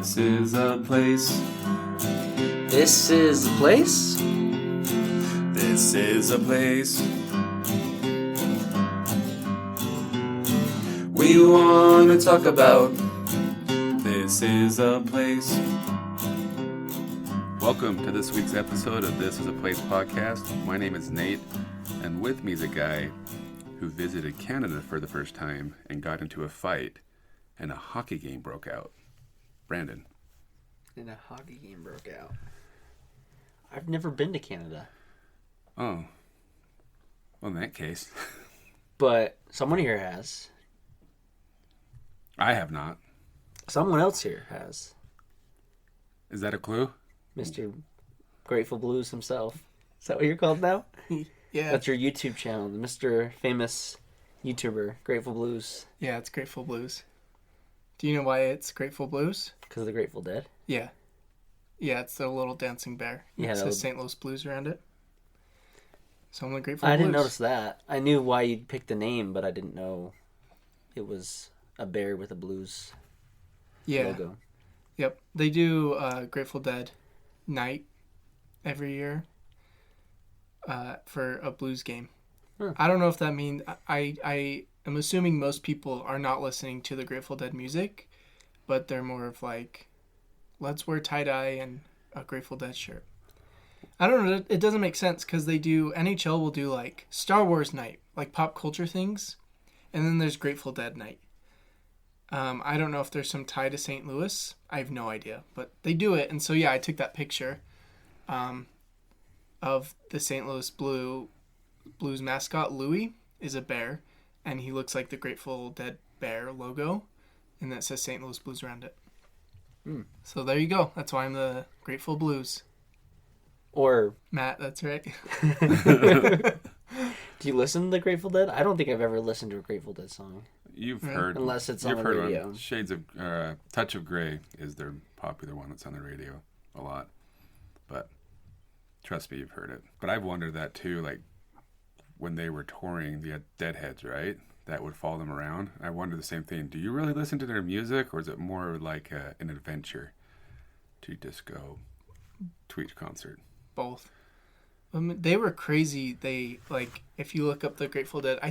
This is a place. This is the place? This is a place. We want to talk about. This is a place. Welcome to this week's episode of This is a Place podcast. My name is Nate, and with me is a guy who visited Canada for the first time and got into a fight, and a hockey game broke out. Brandon. And a hockey game broke out. I've never been to Canada. Oh. Well, in that case. But someone here has. I have not. Someone else here has. Is that a clue? Mr. Grateful Blues himself. Is that what you're called now? Yeah. That's your YouTube channel, the Mr. Famous YouTuber, Grateful Blues. Yeah, it's Grateful Blues. Do you know why it's Grateful Blues? Because of the Grateful Dead? Yeah. Yeah, it's the little dancing bear. Yeah, It says St. Louis Blues around it. So I'm the Grateful I Blues. didn't notice that. I knew why you'd picked the name, but I didn't know it was a bear with a blues logo. Yep. They do Grateful Dead night every year for a blues game. Huh. I don't know if that means... I am assuming most people are not listening to the Grateful Dead music, but they're more of like, let's wear tie-dye and a Grateful Dead shirt. I don't know. It doesn't make sense because they do... NHL will do like Star Wars night, like pop culture things, and then there's Grateful Dead night. I don't know if there's some tie to St. Louis. I have no idea, but they do it. And so, yeah, I took that picture of the St. Louis Blues mascot. Louie is a bear, and he looks like the Grateful Dead bear logo, and that says St. Louis Blues around it. Hmm. So there you go. That's why I'm the Grateful Blues. Or... Matt, that's right. Do you listen to the Grateful Dead? I don't think I've ever listened to a Grateful Dead song. You've Right. heard... Unless it's you've on the heard radio. One. Shades of... Touch of Grey is their popular one that's on the radio a lot. But trust me, you've heard it. But I've wondered that too, like when they were touring the Deadheads, right? That would follow them around. I wonder the same thing. Do you really listen to their music, or is it more like an adventure to just go to each concert? Both. They were crazy. They, like, if you look up the Grateful Dead, I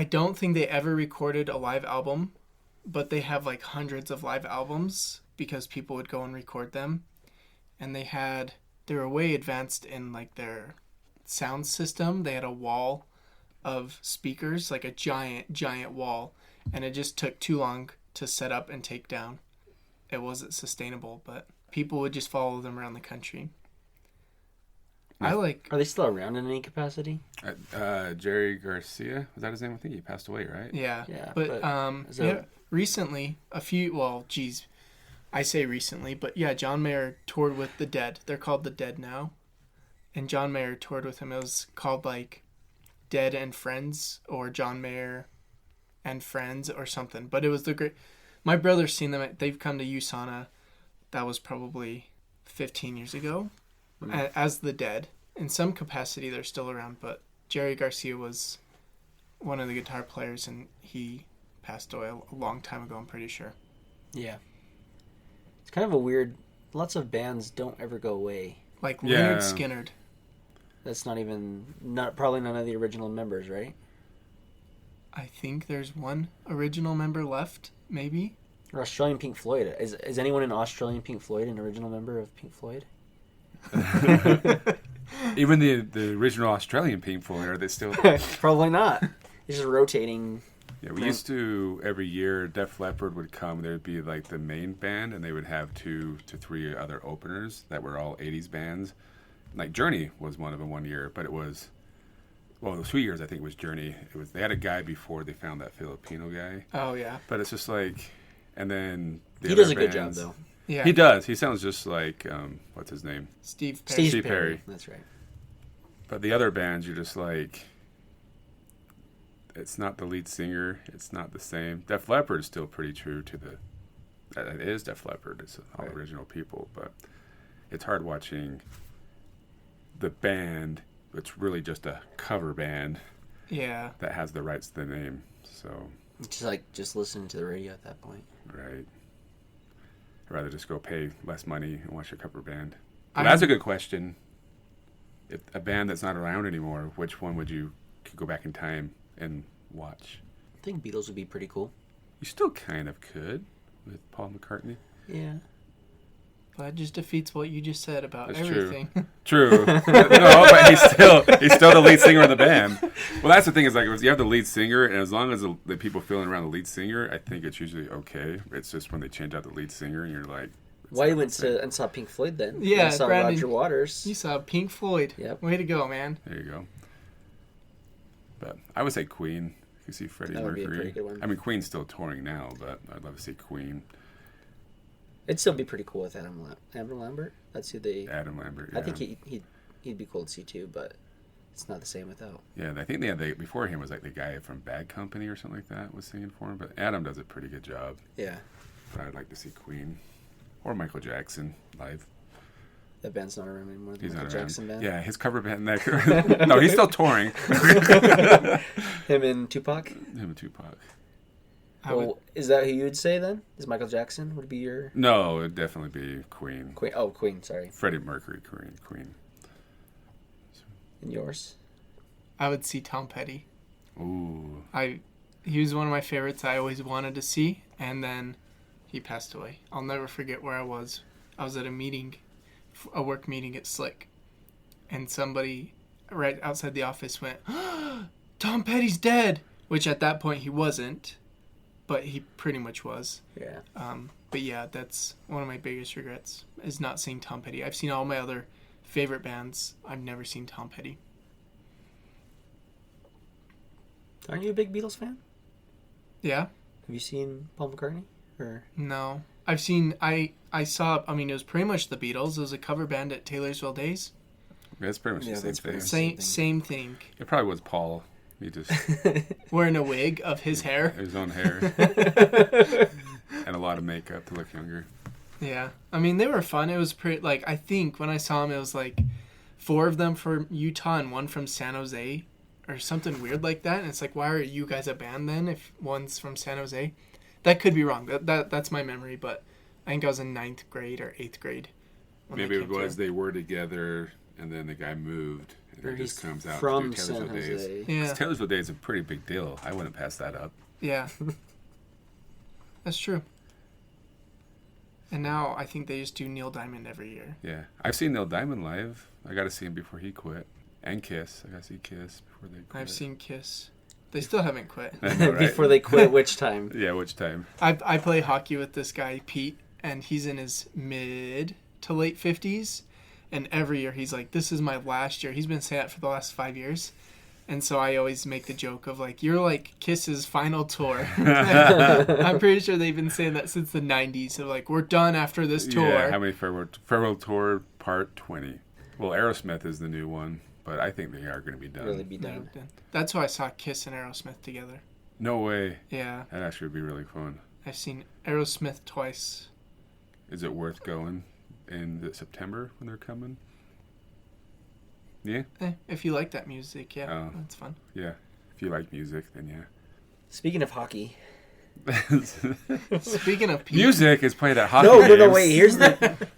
don't think they ever recorded a live album, but they have like hundreds of live albums because people would go and record them. And they were way advanced in like their sound system. They had a wall of speakers, like a giant wall, and it just took too long to set up and take down. It wasn't sustainable, but people would just follow them around the country. Yeah. Are they still around in any capacity? Jerry Garcia, was that his name? I think he passed away, right? Yeah. Yeah, But recently, I say recently, but yeah, John Mayer toured with the Dead. They're called the Dead now. And John Mayer toured with him. It was called like Dead and Friends or John Mayer and Friends or something. But it was my brother's seen them. They've come to USANA. That was probably 15 years ago. As the Dead. In some capacity, they're still around, but Jerry Garcia was one of the guitar players, and he passed away a long time ago, I'm pretty sure. Yeah. It's kind of a weird... Lots of bands don't ever go away. Like Yeah. Lynyrd Skynyrd. That's probably none of the original members, right? I think there's one original member left, maybe. Or Australian Pink Floyd. Is anyone in Australian Pink Floyd an original member of Pink Floyd? Even the original Australian Pink Floyd, are they still... Probably not. It's just rotating. Yeah, we used to, every year, Def Leppard would come. There would be like the main band, and they would have 2 to 3 other openers that were all 80s bands. Like Journey was one of them one year, but it was 2 years I think it was Journey. They had a guy before they found that Filipino guy. Oh, yeah. But it's just like, and then He does a good job, though. Yeah. He does. He sounds just like what's his name? Steve Perry. Steve Perry. That's right. But the other bands, you're just like, it's not the lead singer. It's not the same. Def Leppard is still pretty true to it is Def Leppard. It's all Right. original people, but it's hard watching the band. It's really just a cover band Yeah. that has the rights to the name. So Just listening to the radio at that point. Right. I'd rather just go pay less money and watch a cover band. Well, that's a good question. If a band that's not around anymore, which one would you could go back in time and watch? I think Beatles would be pretty cool. You still kind of could with Paul McCartney. Yeah. Well, that just defeats what you just said about That's everything. True. No, but he's still the lead singer of the band. Well, that's the thing is like you have the lead singer, and as long as the people feeling around the lead singer, I think it's usually okay. It's just when they change out the lead singer, and you're like, Why you went and saw Pink Floyd then? Yeah, and saw Brandon, Roger Waters. You saw Pink Floyd. Yep. Way to go, man. there you go. But I would say Queen. You could see Freddie That would Mercury. be a pretty good one. I mean, Queen's still touring now, but I'd love to see Queen. It'd still be pretty cool with Adam Lambert. That's who they. Adam Lambert. Yeah. I think he'd be cool to see too, but it's not the same without. Yeah, I think they had before him was like the guy from Bad Company or something like that was singing for him. But Adam does a pretty good job. Yeah. But I'd like to see Queen or Michael Jackson live. That band's not around anymore. The He's Michael not around. Jackson band. Yeah, his cover band. No, he's still touring. Him and Tupac. Him and Tupac. Is that who you would say then? Is Michael Jackson would be your No, it'd definitely be Queen. Queen? Oh, Queen. Sorry. Freddie Mercury, Queen. And yours? I would see Tom Petty. Ooh. He was one of my favorites I always wanted to see, and then he passed away. I'll never forget where I was. I was at a work meeting at Slick, and somebody right outside the office went, Tom Petty's dead! Which at that point he wasn't, but he pretty much was. Yeah. But yeah, that's one of my biggest regrets, is not seeing Tom Petty. I've seen all my other favorite bands. I've never seen Tom Petty. Aren't you a big Beatles fan? Yeah? Have you seen Paul McCartney? Or No. I saw, it was pretty much the Beatles. It was a cover band at Taylorsville Days. That's pretty much the same that's thing. pretty much- Same thing. It probably was Paul. He just Wearing a wig of his hair. his own hair and a lot of makeup to look younger. Yeah. They were fun. It was pretty, I think when I saw them, it was 4 of them from Utah and 1 from San Jose or something weird like that. And it's why are you guys a band then if one's from San Jose? That could be wrong. That's my memory, but I think I was in 9th grade or 8th grade. Maybe it was they were together and then the guy moved. And he just comes out from to do San Taylorsville Days. Jose. Yeah. 'Cause Taylorsville Days is a pretty big deal. I wouldn't pass that up. Yeah. That's true. And now I think they just do Neil Diamond every year. Yeah. I've seen Neil Diamond live. I got to see him before he quit. And Kiss. I got to see Kiss before they quit. I've seen Kiss. They still haven't quit. I know, right? Before they quit, which time? Yeah, which time? I play hockey with this guy, Pete, and he's in his mid to late 50s. And every year he's like, this is my last year. He's been saying that for the last 5 years. And so I always make the joke of you're like Kiss's final tour. I'm pretty sure they've been saying that since the 90s. Of we're done after this tour. Yeah, how many farewell tour part 20? Well, Aerosmith is the new one, but I think they are going to be done. Really be done. That's why I saw Kiss and Aerosmith together. No way. Yeah. That actually would be really fun. I've seen Aerosmith twice. Is it worth going in September when they're coming? Yeah? If you like that music, yeah, Oh. that's fun. Yeah. If you like music, then yeah. Speaking of hockey. Speaking of Pete, Music is played at hockey No, games. wait.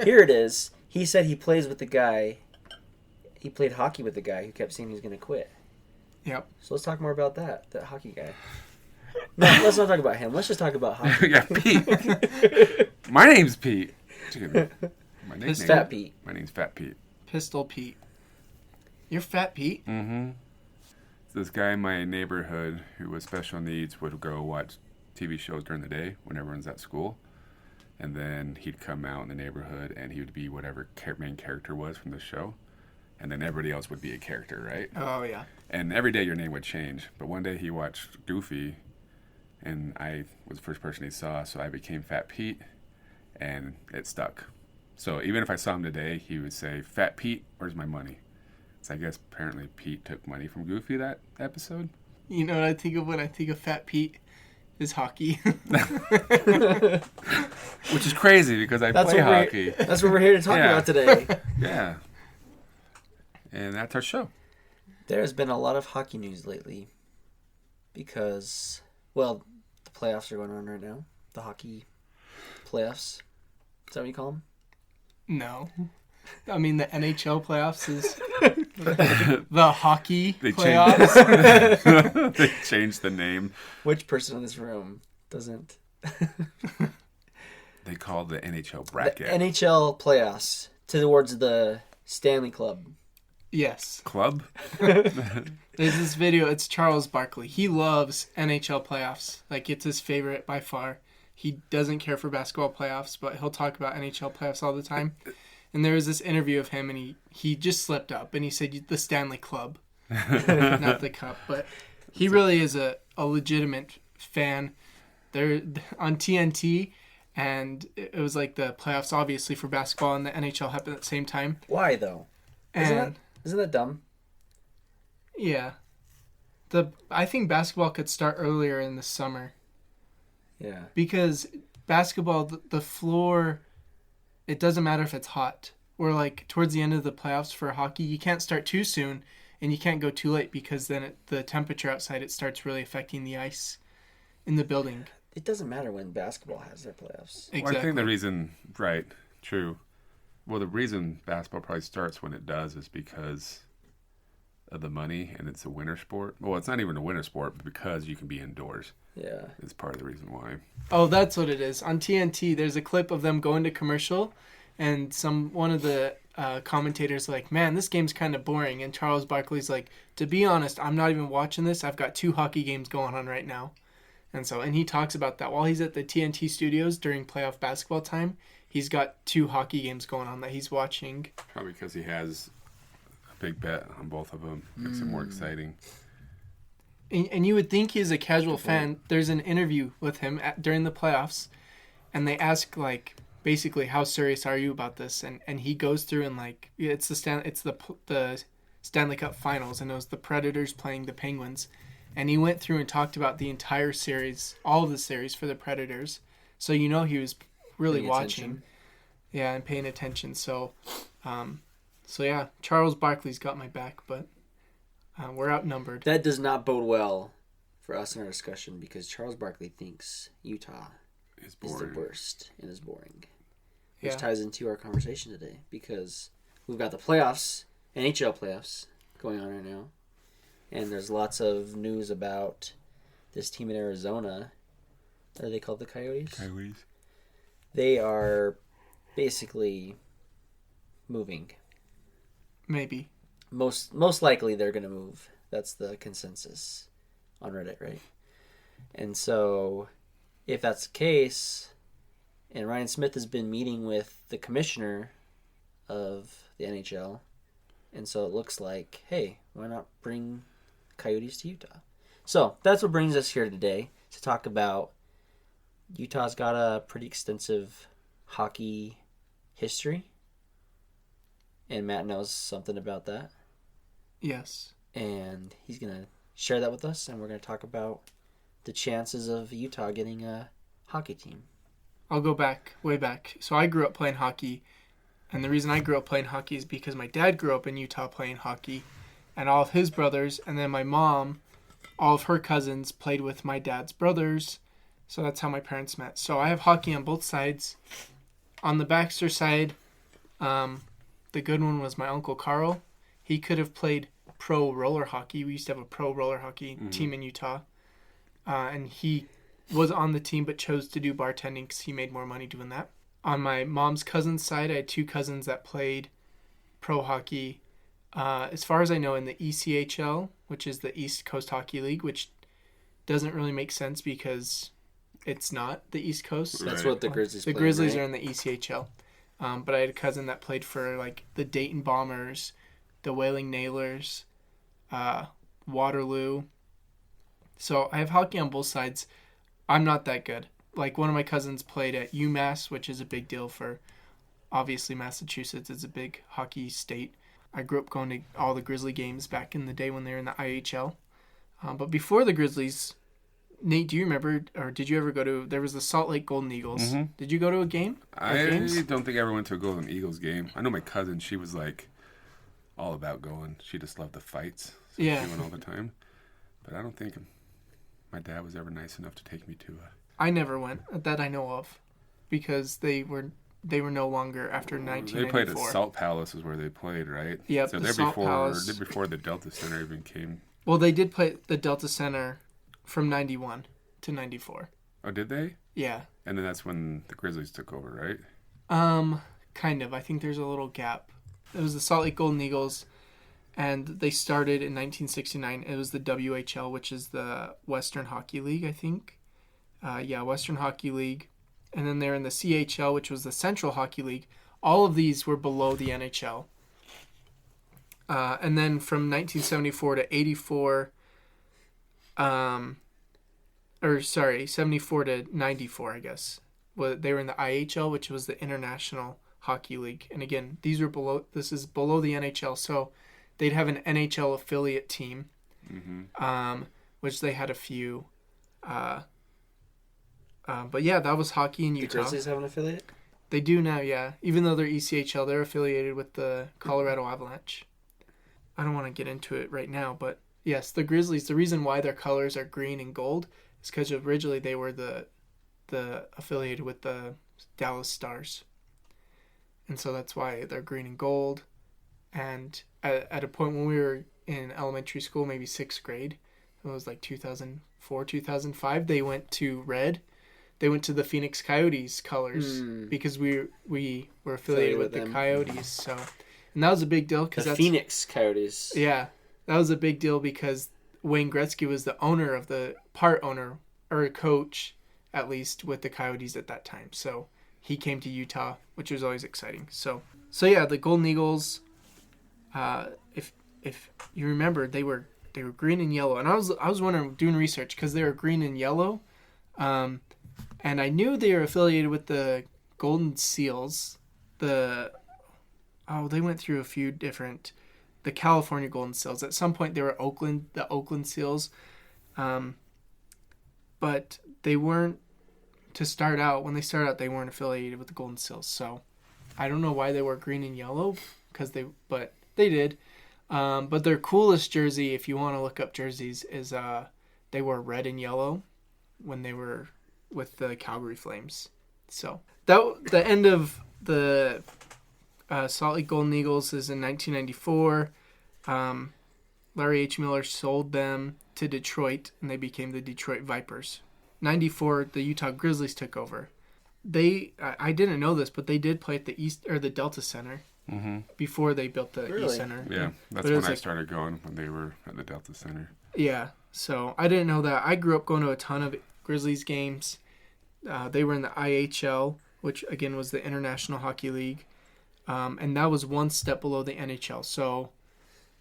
Here it is. He said he plays with the guy. He played hockey with the guy who kept saying he's going to quit. Yep. So let's talk more about that hockey guy. No, let's not talk about him. Let's just talk about hockey. Yeah, Pete. My name's Pete. Dude, my nickname. Fat Pete. My name's Fat Pete. Pistol Pete. You're Fat Pete? Mm-hmm. This guy in my neighborhood who was special needs would go watch TV shows during the day when everyone's at school. And then he'd come out in the neighborhood and he would be whatever main character was from the show. And then everybody else would be a character, right? Oh, yeah. And every day your name would change. But one day he watched Goofy, and I was the first person he saw, so I became Fat Pete, and it stuck. So even if I saw him today, he would say, Fat Pete, where's my money? So I guess apparently Pete took money from Goofy that episode. You know what I think of when I think of Fat Pete? Is hockey. Which is crazy because I play hockey. That's what we're here to talk about today. Yeah. And that's our show. There has been a lot of hockey news lately because, well, playoffs are going on right now. The hockey playoffs. Is that what you call them? No. I mean, the NHL playoffs is the hockey playoffs. They changed the name. Which person in this room doesn't? They call the NHL The bracket. NHL playoffs towards the Stanley Club. Yes. Club? There's this video. It's Charles Barkley. He loves NHL playoffs. Like, it's his favorite by far. He doesn't care for basketball playoffs, but he'll talk about NHL playoffs all the time. And there was this interview of him, and he just slipped up, and he said the Stanley Club, not the Cup. But he really is a legitimate fan. They're on TNT, and it was like the playoffs, obviously, for basketball and the NHL happened at the same time. Why, though? And Isn't that dumb? yeah, I think basketball could start earlier in the summer. Yeah. Because basketball, the floor, it doesn't matter if it's hot. Or like towards the end of the playoffs for hockey, you can't start too soon and you can't go too late because then the temperature outside, it starts really affecting the ice in the building. It doesn't matter when basketball has their playoffs. Exactly. Well, I think the reason, right, true. Well, the reason basketball probably starts when it does is because of the money and it's a winter sport. Well, it's not even a winter sport, but because you can be indoors. Yeah. Is part of the reason why. Oh, that's what it is. On TNT, there's a clip of them going to commercial, and one of the commentators like, "Man, this game's kind of boring." And Charles Barkley's like, "To be honest, I'm not even watching this. I've got 2 hockey games going on right now." And he talks about that while he's at the TNT studios during playoff basketball time. He's got 2 hockey games going on that he's watching. Probably because he has a big bet on both of them. Makes it more exciting. And you would think he's a casual fan. There's an interview with him during the playoffs, and they ask like basically how serious are you about this, and he goes through and like it's the Stanley Cup Finals, and it was the Predators playing the Penguins, and he went through and talked about the entire series, all of the series for the Predators, so he was really Paying watching, attention. yeah, and paying attention. So yeah, Charles Barkley's got my back, but. We're outnumbered. That does not bode well for us in our discussion because Charles Barkley thinks Utah It's is the boring. worst and is boring. Which Yeah. ties into our conversation today because we've got the playoffs, NHL playoffs, going on right now. And there's lots of news about this team in Arizona. Are they called the Coyotes? Coyotes. They are basically moving. Maybe. Most likely they're going to move. That's the consensus on Reddit, right? And so if that's the case, and Ryan Smith has been meeting with the commissioner of the NHL, and so it looks like, hey, why not bring Coyotes to Utah? So that's what brings us here today to talk about Utah's got a pretty extensive hockey history, and Matt knows something about that. Yes. And he's going to share that with us, and we're going to talk about the chances of Utah getting a hockey team. I'll go back, way back. So I grew up playing hockey, and the reason I grew up playing hockey is because my dad grew up in Utah playing hockey, and all of his brothers, and then my mom, all of her cousins played with my dad's brothers, so that's how my parents met. So I have hockey on both sides. On the Baxter side, the good one was my Uncle Carl. He could have played pro roller hockey. We used to have a pro roller hockey team in Utah. And he was on the team but chose to do bartending because he made more money doing that. On my mom's cousin's side, I had 2 cousins that played pro hockey. As far as I know, in the ECHL, which is the East Coast Hockey League, which doesn't really make sense because it's not the East Coast. That's Right. what the Grizzlies The play, Grizzlies right? are in the ECHL. But I had a cousin that played for like the Dayton Bombers, the Whaling Nailers, Waterloo. So I have hockey on both sides. I'm not that good. Like one of my cousins played at UMass, which is a big deal for, obviously Massachusetts is a big hockey state. I grew up going to all the Grizzly games back in the day when they were in the IHL. But before the Grizzlies, Nate, do you remember, or did you ever go to, there was the Salt Lake Golden Eagles. Mhm. Did you go to a game? Or I games? don't think I ever went to a Golden Eagles game. I know my cousin, she was like all about going. She just loved the fights. So Yeah. She went all the time. But I don't think my dad was ever nice enough to take me to I never went, that I know of, because they were no longer after They 1994. played at Salt Palace is where they played, right? Yep, So the they're Salt before Palace. they're before the Delta Center even came. Well, they did play the Delta Center from 91 to 94. Oh, did they? Yeah. And then that's when the Grizzlies took over, right? Kind of. I think there's a little gap. It was the Salt Lake Golden Eagles, and they started in 1969. It was the WHL, which is the Western Hockey League, I think. Western Hockey League. And then they're in the CHL, which was the Central Hockey League. All of these were below the NHL. And then from 1974 to 84, 74 to 94, I guess. Well, they were in the IHL, which was the International Hockey League. And again, this is below the NHL, so they'd have an NHL affiliate team, which they had a few. But yeah, that was hockey in The Utah. Grizzlies have an affiliate? They do now, yeah. Even though they're ECHL, they're affiliated with the Colorado Avalanche. I don't want to get into it right now, but yes, the Grizzlies, the reason why their colors are green and gold is because originally they were the affiliated with the Dallas Stars. And so that's why they're green and gold. And at a point when we were in elementary school, maybe 6th grade, it was like 2004, 2005, they went to red. They went to the Phoenix Coyotes colors because we were affiliated with the them. Coyotes. So, and that was a big deal because The Phoenix Coyotes. Yeah, that was a big deal because Wayne Gretzky was the owner of part owner or coach, at least, with the Coyotes at that time. So he came to Utah, which was always exciting. So yeah, the Golden Eagles. If you remember, they were green and yellow, and I was wondering, doing research, because they were green and yellow, and I knew they were affiliated with the Golden Seals. They went through a few different. The California Golden Seals. At some point, they were the Oakland Seals, but they weren't. To start out, when they started out, they weren't affiliated with the Golden Seals. So I don't know why they were green and yellow, but they did. But their coolest jersey, if you want to look up jerseys, is they wore red and yellow when they were with the Calgary Flames. So the end of the Salt Lake Golden Eagles is in 1994. Larry H. Miller sold them to Detroit, and they became the Detroit Vipers. 94, the Utah Grizzlies took over. I didn't know this, but they did play at the East or the Delta Center before they built the East Center. Yeah, that's when I started going, when they were at the Delta Center. Yeah, so I didn't know that. I grew up going to a ton of Grizzlies games. They were in the IHL, which again was the International Hockey League, and that was one step below the NHL. So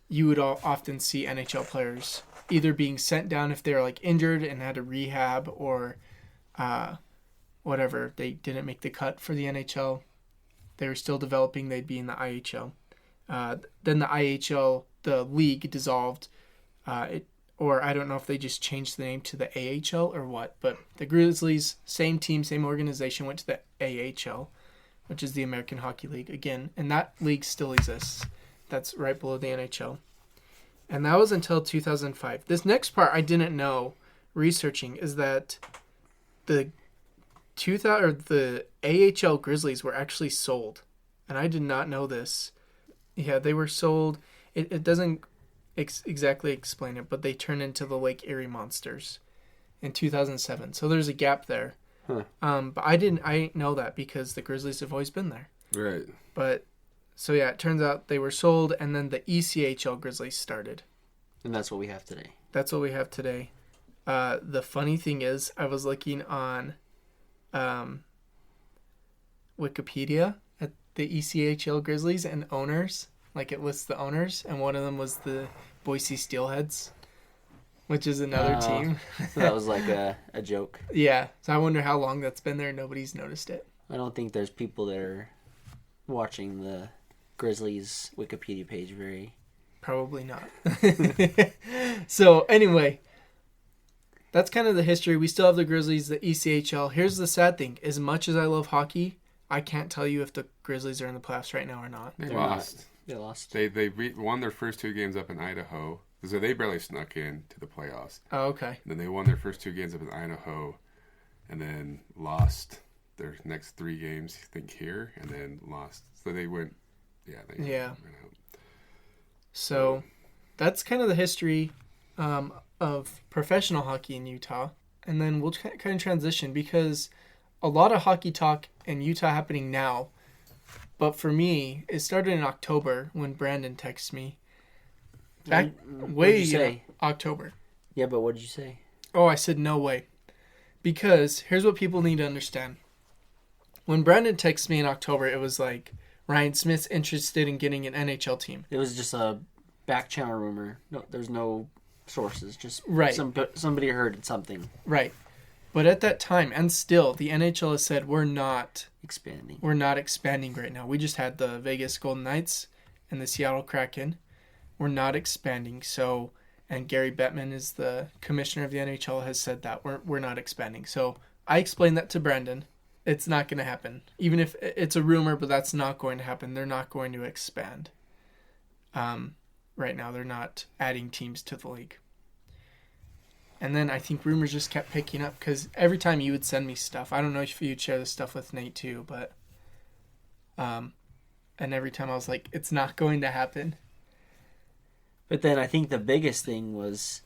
you would often see NHL players either being sent down if they were like injured and had a rehab, or whatever, they didn't make the cut for the NHL. They were still developing, they'd be in the IHL. Then the IHL, the league dissolved, or I don't know if they just changed the name to the AHL or what, but the Grizzlies, same team, same organization, went to the AHL, which is the American Hockey League again, and that league still exists. That's right below the NHL. And that was until 2005. This next part I didn't know, researching, is that the AHL Grizzlies were actually sold. And I did not know this. Yeah, they were sold. It doesn't exactly explain it, but they turned into the Lake Erie Monsters in 2007. So there's a gap there. Huh. But I didn't know that because the Grizzlies have always been there. Right. But so yeah, it turns out they were sold, and then the ECHL Grizzlies started. And that's what we have today. That's what we have today. The funny thing is, I was looking on Wikipedia at the ECHL Grizzlies and owners. Like, it lists the owners, and one of them was the Boise Steelheads, which is another team. So that was like a joke. Yeah, so I wonder how long that's been there. Nobody's noticed it. I don't think there's people that are watching the Grizzlies Wikipedia page very... Probably not. So, anyway, that's kind of the history. We still have the Grizzlies, the ECHL. Here's the sad thing. As much as I love hockey, I can't tell you if the Grizzlies are in the playoffs right now or not. They They're lost. They lost. They won their first two games up in Idaho, So they barely snuck in to the playoffs. Oh, okay. And then they won their first 2 games up in Idaho, and then lost their next 3 games, I think, here, and then lost. So they went, went out. So that's kind of the history of professional hockey in Utah. And then we'll kind of transition because a lot of hockey talk in Utah happening now. But for me, it started in October when Brandon texted me. Back way in October. Yeah, but what did you say? Oh, I said no way. Because here's what people need to understand. When Brandon texted me in October, it was like Ryan Smith's interested in getting an NHL team. It was just a back channel rumor. No, there's no sources. Just right. Somebody heard something. Right. But at that time, and still, the NHL has said we're not expanding. We're not expanding right now. We just had the Vegas Golden Knights and the Seattle Kraken. We're not expanding. So, and Gary Bettman is the commissioner of the NHL, has said that we're not expanding. So I explained that to Brandon. It's not going to happen. Even if it's a rumor, but that's not going to happen. They're not going to expand. Right now, they're not adding teams to the league. And then I think rumors just kept picking up because every time you would send me stuff, I don't know if you'd share this stuff with Nate too, but and every time I was like, it's not going to happen. But then I think the biggest thing was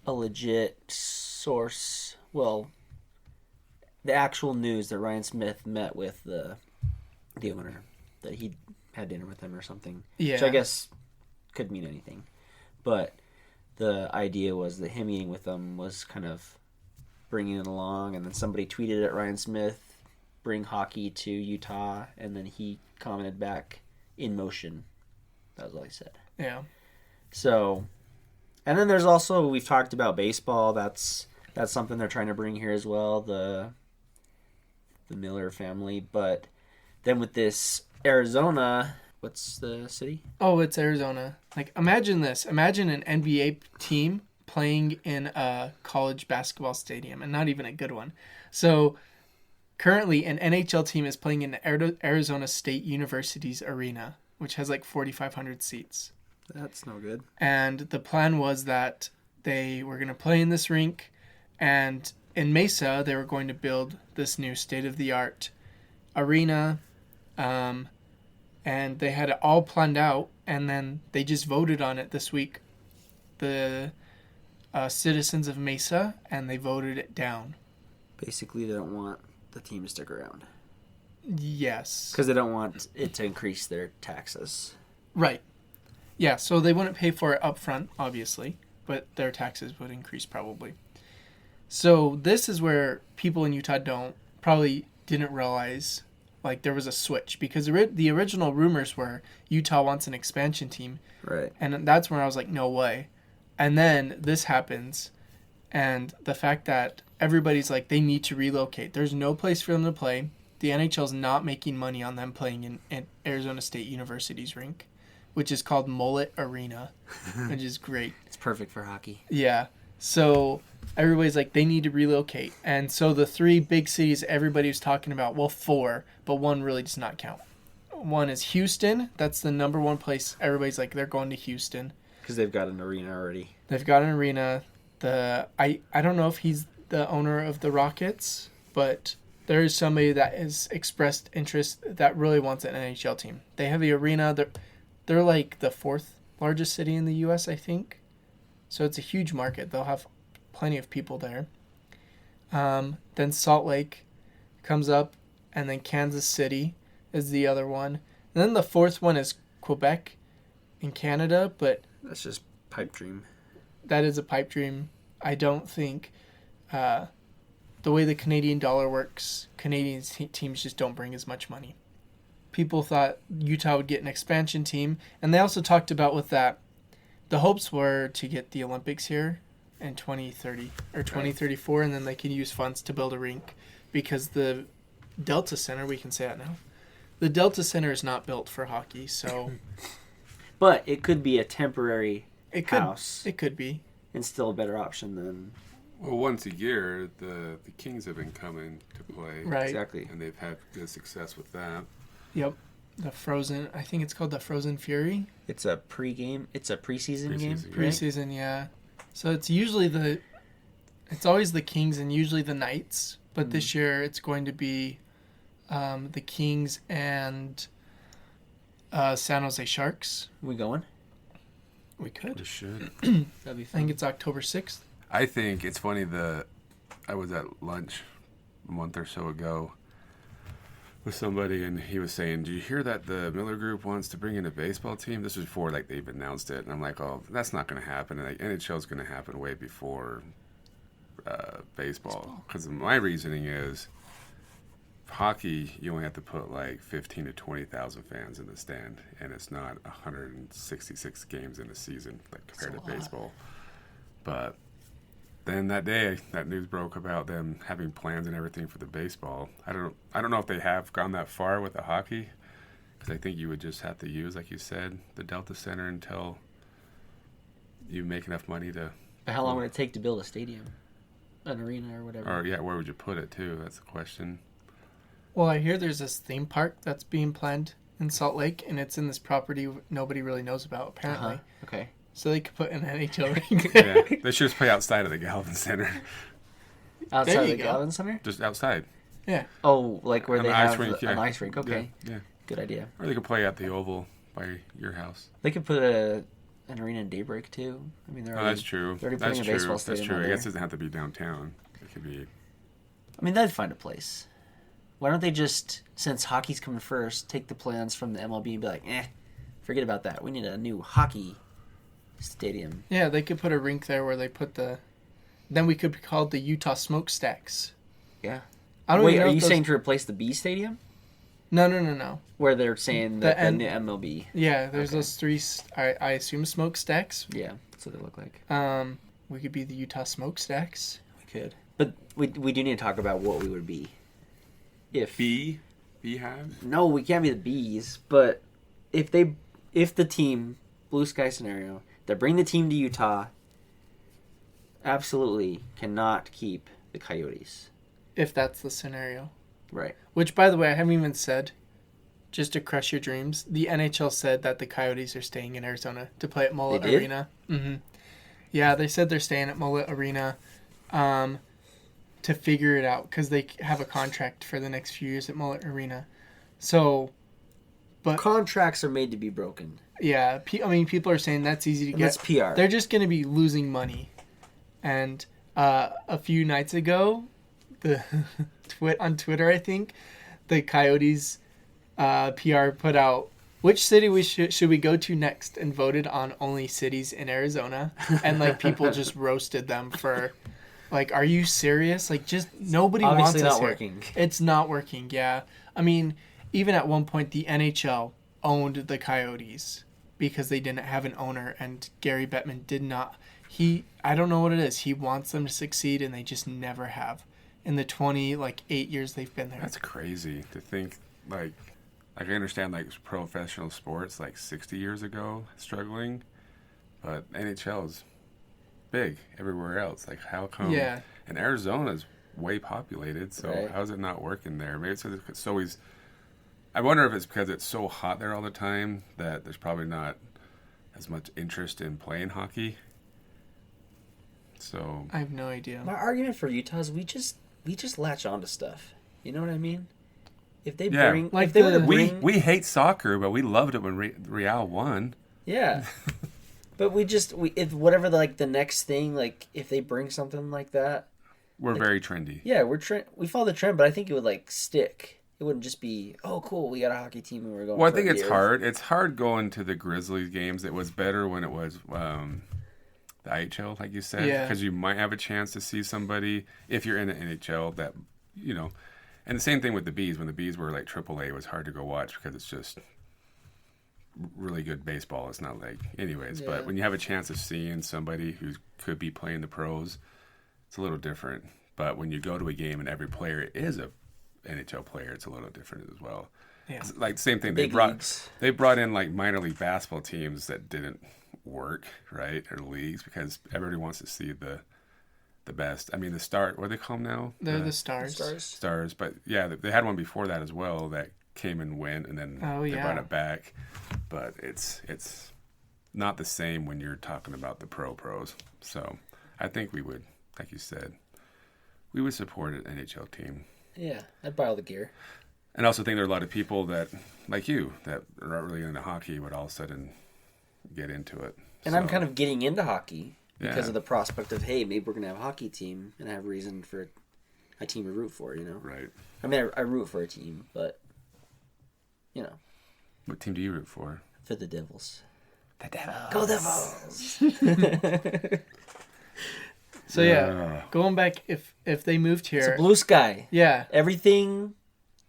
a legit source. Well, the actual news that Ryan Smith met with the owner, that he had dinner with him or something. Yeah. Which I guess could mean anything. But the idea was that him meeting with them was kind of bringing it along, and then somebody tweeted at Ryan Smith, bring hockey to Utah, and then he commented back, in motion. That was all he said. Yeah. So, and then there's also, we've talked about baseball. That's something they're trying to bring here as well, the Miller family. But then with this Arizona, what's the city? Oh, it's Arizona. Like, imagine this. Imagine an NBA team playing in a college basketball stadium, and not even a good one. So, currently, an NHL team is playing in Arizona State University's arena, which has like 4,500 seats. That's no good. And the plan was that they were going to play in this rink, and in Mesa, they were going to build this new state-of-the-art arena, and they had it all planned out, and then they just voted on it this week, the citizens of Mesa, and they voted it down. Basically, they don't want the team to stick around. Yes. Because they don't want it to increase their taxes. Right. Yeah, so they wouldn't pay for it up front, obviously, but their taxes would increase probably. So this is where people in Utah probably didn't realize, like, there was a switch. Because the original rumors were Utah wants an expansion team. Right. And that's where I was like, no way. And then this happens, and the fact that everybody's like, they need to relocate. There's no place for them to play. The NHL's not making money on them playing in Arizona State University's rink, which is called Mullet Arena, which is great. It's perfect for hockey. Yeah. So everybody's like, they need to relocate. And so the 3 big cities everybody was talking about, well, 4, but one really does not count. One is Houston. That's the number 1 place. Everybody's like, they're going to Houston. Because they've got an arena already. They've got an arena. I don't know if he's the owner of the Rockets, but there is somebody that has expressed interest that really wants an NHL team. They have the arena. They're like the 4th largest city in the U.S., I think. So it's a huge market. They'll have plenty of people there. Then Salt Lake comes up, and then Kansas City is the other one. And then the 4th one is Quebec in Canada, but that's just pipe dream. That is a pipe dream. I don't think the way the Canadian dollar works, Canadian teams just don't bring as much money. People thought Utah would get an expansion team, and they also talked about with that, the hopes were to get the Olympics here in 2030 or 2034, and then they can use funds to build a rink, because the Delta Center, we can say that now, the Delta Center is not built for hockey, so... But it could be a temporary house. It could be. And still a better option than... Well, once a year, the Kings have been coming to play. Right. Exactly. And they've had good success with that. Yep. the Frozen. I think it's called the Frozen Fury. It's a pregame. It's a preseason game. Preseason, Right? Preseason, yeah. So it's usually it's always the Kings and usually the Knights, but this year it's going to be the Kings and San Jose Sharks. We going? We could. We should. That'd be I think fun. it's October 6th. I think it's funny I was at lunch a month or so ago with somebody, and he was saying, "Do you hear that the Miller Group wants to bring in a baseball team?" This was before like they've announced it, and I'm like, "Oh, that's not going to happen." And like, NHL is going to happen way before baseball, because my reasoning is hockey. You only have to put like 15 to 20,000 fans in the stand, and it's not 166 games in a season like compared to That's a lot. baseball. But then that day, that news broke about them having plans and everything for the baseball. I don't know if they have gone that far with the hockey, because I think you would just have to use, like you said, the Delta Center until you make enough money to. But how long would it take to build a stadium, an arena, or whatever? Or yeah, where would you put it too? That's the question. Well, I hear there's this theme park that's being planned in Salt Lake, and it's in this property nobody really knows about, apparently. Uh-huh. Okay. So they could put an NHL ring there. Yeah, they should just play outside of the Galvin Center, Outside There of you the go. Galvin Center? just outside. Yeah. Oh, like where An they ice have rink, yeah. an ice rink. Okay. Yeah. Good idea. Or they could play at the Oval by your house. They could put an arena in Daybreak too. I mean, they're Oh, already, that's true. they're already That's putting a true. baseball That's stadium true. out I guess it there. doesn't have to be downtown. It could be. I mean, they'd find a place. Why don't they just, since hockey's coming first, take the plans from the MLB and be like, forget about that. We need a new hockey stadium. Yeah, they could put a rink there where they put the. Then we could be called the Utah Smokestacks. Yeah. I don't Wait, even know are if you those- saying to replace the B Stadium? No. Where they're saying The that the N- MLB. Yeah, there's Okay. those three. I assume smokestacks. Yeah, that's what they look like. We could be the Utah Smokestacks. We could. But we do need to talk about what we would be. If Beehive? No, we can't be the bees, but if the team, blue sky scenario, they bring the team to Utah, absolutely cannot keep the Coyotes. If that's the scenario. Right. Which, by the way, I haven't even said. Just to crush your dreams, the NHL said that the Coyotes are staying in Arizona to play at Mullet They did? Arena. Mm-hmm. Yeah, they said they're staying at Mullet Arena to figure it out because they have a contract for the next few years at Mullet Arena. So, but Contracts are made to be broken. yeah, I mean, people are saying that's easy to And get. that's PR. They're just going to be losing money. And a few nights ago, the on Twitter, I think, the Coyotes PR put out which city should we go to next and voted on only cities in Arizona. And like people just roasted them for like, are you serious? Like just nobody Obviously wants us not here. working. It's not working. Yeah. I mean, even at one point, the NHL owned the Coyotes because they didn't have an owner, and Gary Bettman did not. I don't know what it is. He wants them to succeed, and they just never have. In the 8 years they've been there. That's crazy to think. Like I understand like professional sports like 60 years ago struggling, but NHL is big everywhere else. Like how come? Yeah. And Arizona's way populated, so Right. how is it not working there? Maybe it's always. I wonder if it's because it's so hot there all the time that there's probably not as much interest in playing hockey. So I have no idea. My argument for Utah is we just latch on to stuff. You know what I mean? If they Yeah. bring, Like if they were to the- bring, we hate soccer, but we loved it when Real won. yeah. But if whatever the next thing, like if they bring something like that, We're very trendy. yeah, we follow the trend, but I think it would stick. It wouldn't just be, oh cool, we got a hockey team and we're going. Well, I for a think it's year. hard. It's hard going to the Grizzlies games. It was better when it was the IHL, like you said, Yeah. because you might have a chance to see somebody if you're in the NHL that, you know. And the same thing with the Bees. When the Bees were like AAA, it was hard to go watch because it's just really good baseball. It's not like, anyways. Yeah. But when you have a chance of seeing somebody who could be playing the pros, it's a little different. But when you go to a game and every player is a NHL player, it's a little different as well. Yeah. It's like same thing. Big leagues. They brought in like minor league basketball teams that didn't work right or leagues because everybody wants to see the best. I mean the Stars. What do they call them now? They're the Stars. Stars. Stars. But yeah, they had one before that as well that came and went, and then Oh, they yeah. brought it back. But it's not the same when you're talking about the pros. So I think we would, like you said, we would support an NHL team. Yeah, I'd buy all the gear. And I also think there are a lot of people that, like you, that are not really into hockey would all of a sudden get into it. And I'm kind of getting into hockey because Yeah. of the prospect of, hey, maybe we're going to have a hockey team and I have reason for a team to root for, you know? Right. I mean, I root for a team, but, you know, What team do you root for? for the Devils. The Devils. Go Devils! So yeah, going back, if they moved It's here, a blue sky. yeah, Everything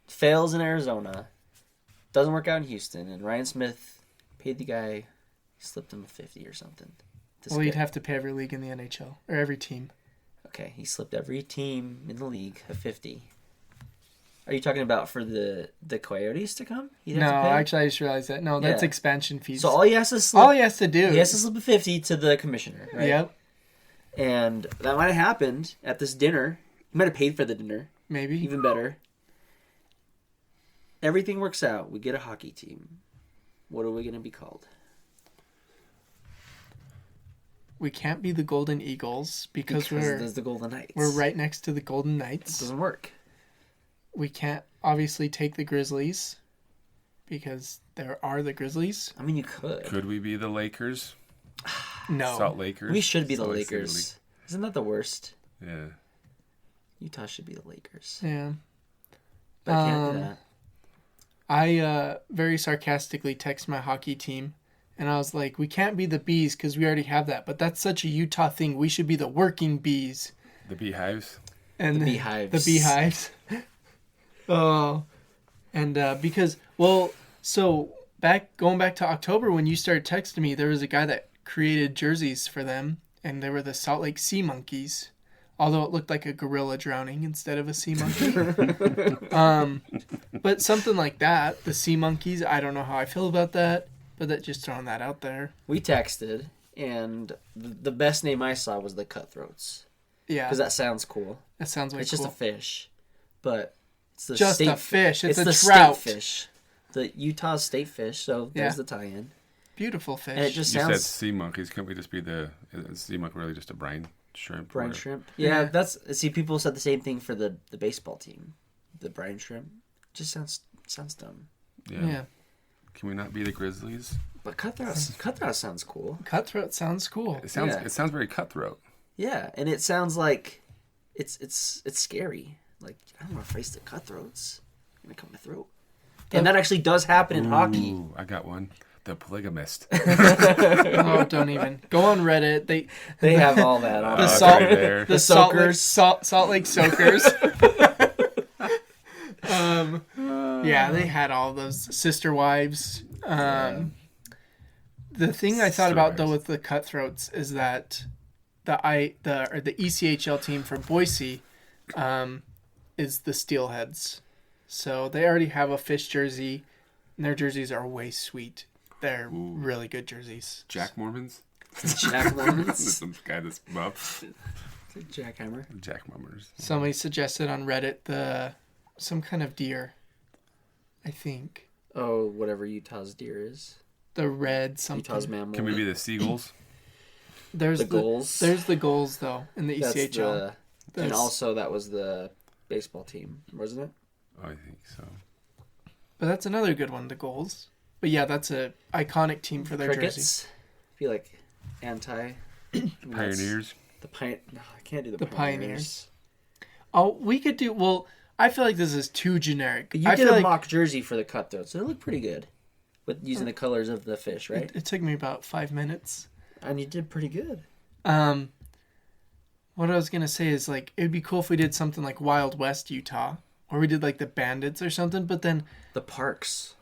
fails in Arizona. Doesn't work out in Houston. And Ryan Smith paid the guy, he slipped him a 50 or something. to well, you'd skip. have to pay every league in the NHL or every team. Okay, he slipped every team in the league a 50. Are you talking about for the Coyotes to come? He'd No, have to pay? actually, I just realized that. No, that's Yeah. expansion fees. So all he has to slip, All he has to do. he has to slip a 50 to the commissioner, right? Yep, And that might have happened at this dinner. He might have paid for the dinner. maybe. Even better. Everything works out. We get a hockey team. What are we going to be called? We can't be the Golden Eagles because there's the Golden Knights. we're right next to the Golden It Knights. doesn't work. We can't obviously take the Grizzlies because there are the Grizzlies. I mean, you could. Could we be the Lakers? No, Salt Lakers? We should be the Salt Lake City Lakers. Isn't that the worst? League. Yeah. Utah should be the Lakers. yeah. But I can't do that. I very sarcastically text my hockey team, and I was like, "We can't be the Bees because we already have that. But that's such a Utah thing. We should be the Working Bees." The Beehives? And The Beehives. The Beehives. Oh, and because so going back to October when you started texting me, there was a guy that created jerseys for them, and they were the Salt Lake Sea Monkeys. Although it looked like a gorilla drowning instead of a sea monkey. But something like that, the Sea Monkeys, I don't know how I feel about that, but that just throwing that out there. We texted, and the best name I saw was the Cutthroats. Yeah, Because that sounds cool. that sounds like It's cool. just a fish. But it's the Just state a fish. It's a the trout. state fish. The Utah state fish, so there's Yeah. the tie-in. Beautiful fish. And it just You said sounds... sea monkeys. Couldn't we just be is sea monkey really just a brine shrimp? Brine or- shrimp. Yeah, Yeah. that's... See, people said the same thing for the baseball team. The brine shrimp. Just sounds dumb. Yeah. Yeah. Can we not be the Grizzlies? But cutthroat sounds cool. Cutthroat sounds cool. It sounds Yeah. it sounds very cutthroat. Yeah, and it sounds like it's scary. Like, I don't want to face the cutthroats. They're going to cut my throat. And that actually does happen in hockey. Ooh, I got one. The polygamist. Oh, don't even. Go on Reddit. They have all that on The it's salt, right there. the Salt Lake, Soakers. Salt Lake Soakers. Yeah, they had all those sister wives. The thing I thought Sister about though wives. with the Cutthroats is that the ECHL team for Boise is the Steelheads. So they already have a fish jersey, and their jerseys are way sweet. They're really good jerseys. Jack Mormons? Jack Lemons. Some guy that's buff. Jackhammer. Jack Mummers. Somebody suggested on Reddit some kind of deer. I think Oh, whatever Utah's deer is. the red something. Utah's mammal. Can we be the seagulls? There's the goals? There's the goals though in the That's ECHL. and That's- also that was the baseball team, wasn't it? I think so. But that's another good one, the goals. But yeah, that's a iconic team for their jersey. Crickets. I feel like anti. I mean, that's Pioneers. No, I can't do the, The Pioneers. Oh, we could do well. I feel like this is too generic. But you I did feel a like mock jersey for the Cutthroats, so it looked pretty good. With using the colors of the fish, right? it took me about 5 minutes. And you did pretty good. What I was gonna say is like it'd be cool if we did something like Wild West Utah, or we did like the Bandits or something. But then The parks,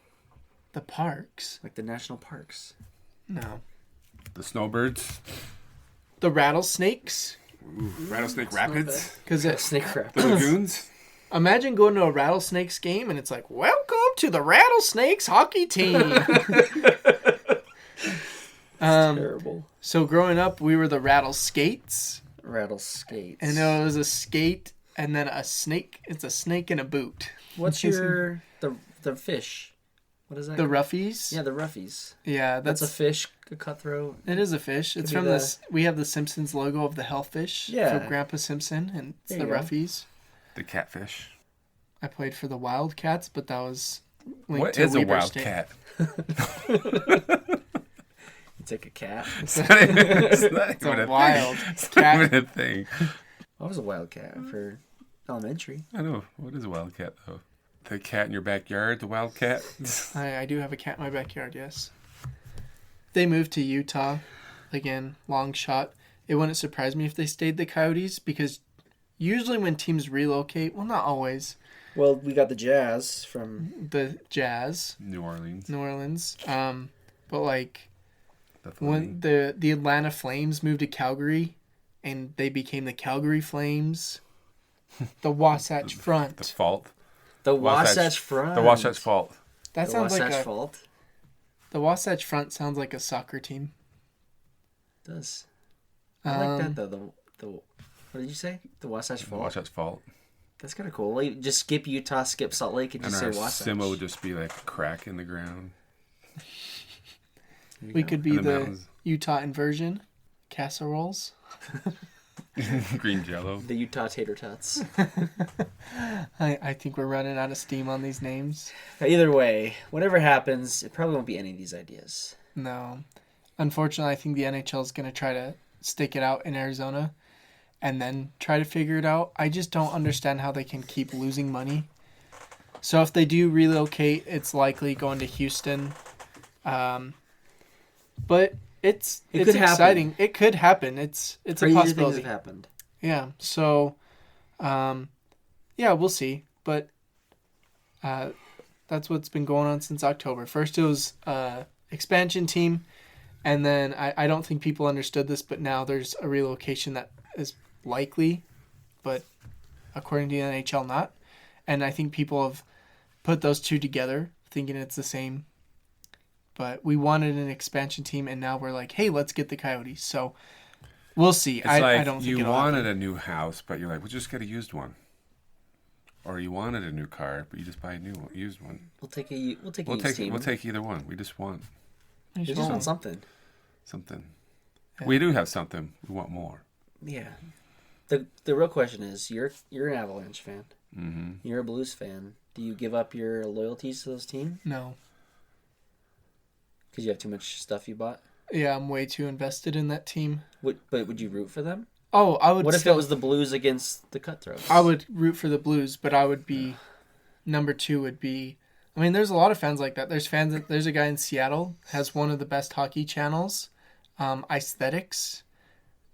the parks, like the national parks. no, The snowbirds. the Rattlesnakes. Ooh, Rattlesnake Rapids. Because Snake crap. The lagoons. imagine going to a Rattlesnakes game and it's like, welcome to the Rattlesnakes hockey team. Terrible. So growing up, we were the Rattleskates, Rattle skates. and it was a skate and then a snake. It's a snake in a boot. What's your the the fish. What is that? The roughies. Yeah, the roughies. Yeah, That's a fish, a cutthroat. It is a fish. It's be from the- this. We have the Simpsons logo of the hellfish. Yeah. For Grandpa Simpson, and it's There the you go. roughies. The catfish. I played for the Wildcats, but that was linked What to is a Weber wild State. cat? You take a cat. It's not even, it's not It's even a a wild thing. It's cat. not even a thing. I was a wildcat for elementary. I know. What is a wildcat, though? The cat in your backyard, the wildcat? I do have a cat in my backyard, yes. They moved to Utah. Again, long shot. It wouldn't surprise me if they stayed the Coyotes because usually when teams relocate, well, not always, Well, we got the Jazz from. the Jazz, New Orleans. New Orleans. But like The when the Atlanta Flames moved to Calgary and they became the Calgary Flames, the Wasatch Front. The fault. The Wasatch- Wasatch Front. The Wasatch Fault. That The sounds Wasatch like Fault. the Wasatch Front sounds like a soccer team. It does. I like Um, that though. The what did you say? The Wasatch The Fault. Wasatch Fault. That's kind of cool. Like, just skip Utah, skip Salt Lake, and And just our say Wasatch. Simo would just be like a crack in the ground. There you We go. could be In the the mountains. Utah inversion. Casseroles. Green jello. The Utah Tater Tots. I think we're running out of steam on these names. Either way, whatever happens, it probably won't be any of these ideas. No. Unfortunately, I think the NHL is going to try to stick it out in Arizona and then try to figure it out. I just don't understand how they can keep losing money. So if they do relocate, it's likely going to Houston. But it's It could happen. exciting. It could happen. It's a Crazy things possibility. have happened. Yeah. So, yeah, we'll see. But that's what's been going on since October. First, it was expansion team, and then I don't think people understood this, but now there's a relocation that is likely, but according to the NHL, not. And I think people have put those two together, thinking it's the same. But we wanted an expansion team, and now we're like, hey, let's get the Coyotes. So we'll see. It's like I don't think you it'll wanted happen. a new house, but you're like, we'll just get a used one. Or you wanted a new car, but you just buy a new one, used one. We'll take a We'll used take team. we'll take either one. We just want We just want something. something. Yeah. We do have something. We want more. Yeah. The real question is, you're an Avalanche fan. Mm-hmm. You're a Blues fan. Do you give up your loyalties to those teams No. because you have too much stuff you bought? Yeah, I'm way too invested in that team. But would you root for them? Oh, I would. What if still, it was the Blues against the Cutthroats? I would root for the Blues, but I would be number two. Would be. I mean, there's a lot of fans like that. There's fans. There's a guy in Seattle has one of the best hockey channels, Aesthetics,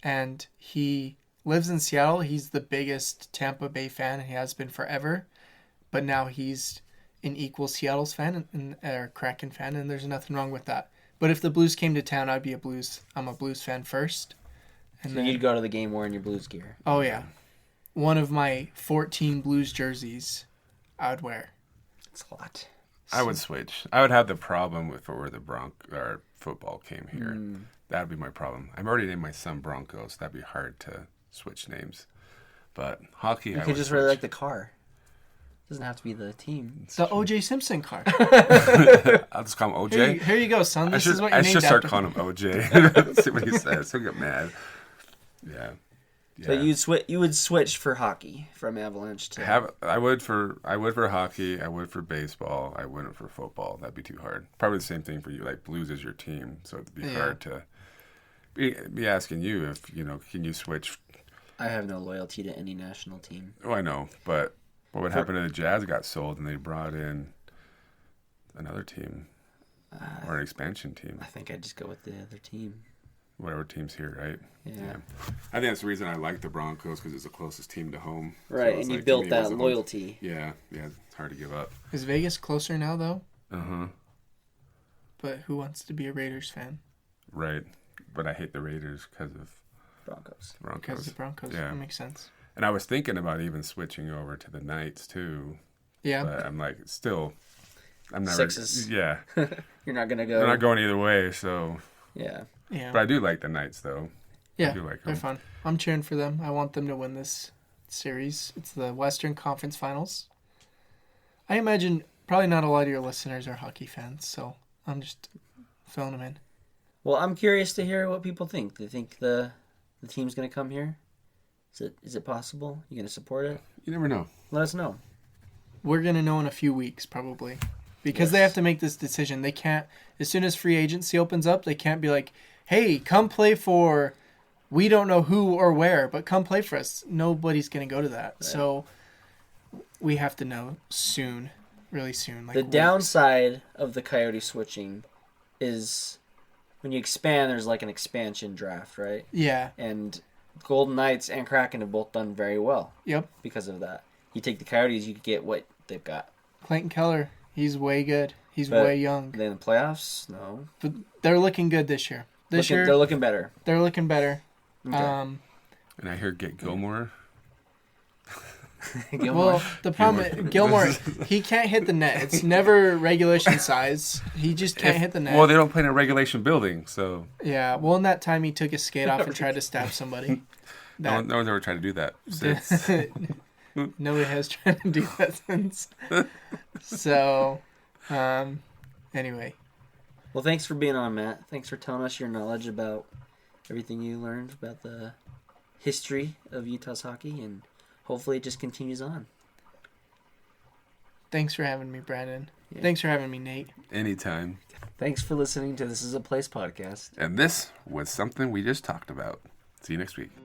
and he lives in Seattle. He's the biggest Tampa Bay fan. He has been forever, but now he's an equal Seattle's fan or Kraken fan, and there's nothing wrong with that. But if the Blues came to town, I'd be a Blues. I'm a Blues fan first, and So you'd go to the game wearing your Blues gear. oh yeah, one of my 14 Blues jerseys, I would wear. It's a lot. I would switch. I would have the problem with where the or football came here. That would be my problem. I'm already named my son Broncos. That'd be hard to switch names. But hockey, You I could would just switch. really like the car. Doesn't have to be the team. The O.J. Simpson car. I'll just call him Here, OJ. here you go, son. I This should, is what you're I named should start after. calling him OJ. See what he says. He'll get mad. Yeah. So you would switch for hockey from Avalanche to I would for hockey. I would for baseball. I wouldn't for football. That'd be too hard. Probably the same thing for you. Like Blues is your team, so it'd be Yeah. hard to be asking you if can you switch. I have no loyalty to any national team. Oh, I know, but what would happen if the Jazz got sold and they brought in another team or an expansion team? I think I'd just go with the other team. Whatever team's here, right? Yeah. I think that's the reason I like the Broncos because it's the closest team to home. So Right, it's and you like, to built me, it was that the loyalty. Yeah, it's hard to give up. Is Vegas closer now, though? Uh-huh. But who wants to be a Raiders fan? Right. But I hate the Raiders because of Broncos. Because Broncos. the Broncos. Yeah. That makes sense. And I was thinking about even switching over to the Knights too. Yeah. But I'm like, still, I'm never. Sixes. Yeah. You're not gonna go. They're not going either way, so. Yeah. Yeah. But I do like the Knights, though. Yeah, I do like they're them. fun. I'm cheering for them. I want them to win this series. It's the Western Conference Finals. I imagine Probably not a lot of your listeners are hockey fans, so I'm just filling them in. Well, I'm curious to hear what people think. Do you think the team's going to come here? Is it possible? You going to support it? You never know. Let us know. We're going to know in a few weeks, probably. Because they have to make this decision. They can't, as soon as free agency opens up, they can't be like, hey, come play for, we don't know who or where, but come play for us. Nobody's going to go to that. Right. So we have to know soon, really soon. Like the downside of the Coyote switching is when you expand, there's like an expansion draft, right? Yeah. And Golden Knights and Kraken have both done very well. Yep. Because of that. You take the Coyotes, you get what they've got. Clayton Keller, he's way good. He's way young. Then the playoffs, no. But they're looking good this year. They're looking better. They're looking better. Okay. And I heard get Gilmore. Well, the problem is Gilmore, he can't hit the net. It's never regulation size. He just can't hit the net. Well, they don't play in a regulation building, so. Yeah, well, in that time, he took his skate off and tried to stab somebody. No one's ever tried to do that since. Nobody has tried to do that since. So, anyway. Well, thanks for being on, Matt. Thanks for telling us your knowledge about everything you learned about the history of Utah's hockey, and hopefully it just continues on. Thanks for having me, Brandon. Yeah. Thanks for having me, Nate. Anytime. Thanks for listening to This Is a Place podcast. And this was something we just talked about. See you next week.